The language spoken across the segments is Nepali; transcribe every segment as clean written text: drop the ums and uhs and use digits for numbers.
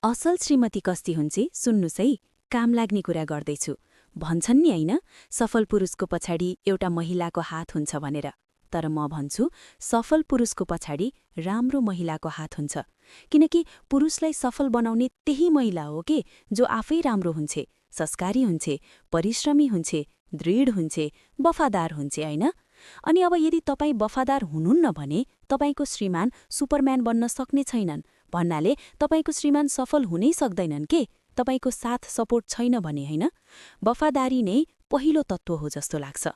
असल श्रीमती कस्ती हुन्छे सुन्नुस् है, काम लाग्ने कुरा गर्दैछु। भन्छन् नि होइन, सफल पुरुषको पछाडि एउटा महिलाको हात हुन्छ भनेर। तर म भन्छु, सफल पुरुषको पछाडि राम्रो महिलाको हात हुन्छ। किनकि पुरुषलाई सफल बनाउने त्यही महिला हो के जो आफै राम्रो हुन्छे, संस्कारी हुन्छे, परिश्रमी हुन्छे, दृढ हुन्छे, वफादार हुन्छे होइन। अनि अब यदि तपाईँ वफादार हुनुहुन्न भने तपाईको श्रीमान सुपरम्यान बन्न सक्ने छैनन् भन्नाले तपाईको श्रीमान सफल हुनै सक्दैनन् के तपाईको साथ सपोर्ट छैन भने होइन। वफादारी नै पहिलो तत्त्व हो जस्तो लाग्छ।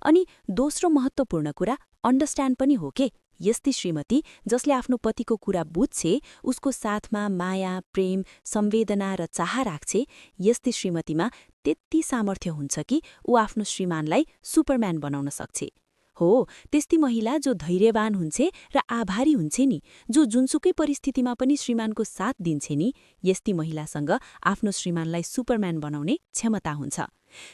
अनि दोस्रो महत्त्वपूर्ण कुरा अन्डरस्ट्यान्ड पनि हो के। यस्ती श्रीमती जसले आफ्नो पतिको कुरा बुझ्छे, उसको साथमा माया, प्रेम, संवेदना र चाह राख्छे, यस्ती श्रीमतीमा त्यति सामर्थ्य हुन्छ कि ऊ आफ्नो श्रीमानलाई सुपरम्यान बनाउन सक्छे। हो, त्यस्ती महिला जो धैर्यवान हुन्छे र आभारी हुन्छे नि, जो जुनसुकै परिस्थितिमा पनि श्रीमानको साथ दिन्छे नि, यस्ती महिलासँग आफ्नो श्रीमानलाई सुपरम्यान बनाउने क्षमता हुन्छ।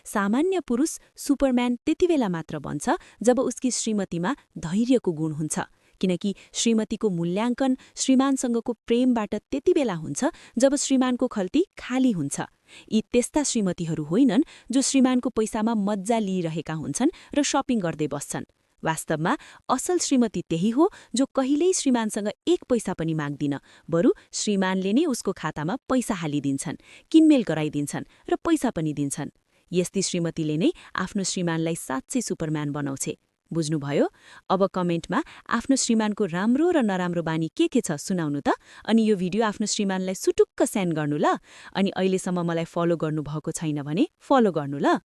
सामान्य पुरुष सुपरम्यान त्यतिबेला मात्र बन्छ जब उसकी श्रीमतीमा धैर्यको गुण हुन्छ। किनकि श्रीमतीको मूल्याङ्कन श्रीमानसँगको प्रेमबाट त्यतिबेला हुन्छ जब श्रीमानको खल्ती खाली हुन्छ। यी त्यस्ता श्रीमतीहरू होइनन् जो श्रीमानको पैसामा मज्जा लिइरहेका हुन्छन् र शपिङ गर्दै बस्छन्। वास्तवमा असल श्रीमती त्यही हो जो कहिल्यै श्रीमानसँग एक पैसा पनि माग्दिन, बरु श्रीमानले नै उसको खातामा पैसा हालिदिन्छन्, किनमेल गराइदिन्छन् र पैसा पनि दिन्छन्। यस्ती श्रीमतीले नै आफ्नो श्रीमानलाई साँच्चै सुपरम्यान बनाउँछे। बुझ्नुभयो? अब कमेन्टमा आफ्नो श्रीमानको राम्रो र नराम्रो बानी के छ सुनाउनु त। अनि यो भिडियो आफ्नो श्रीमानलाई सुटुक्क सेन्ड गर्नु ल। अनि अहिलेसम्म मलाई फलो गर्नुभएको छैन भने फलो गर्नु ल।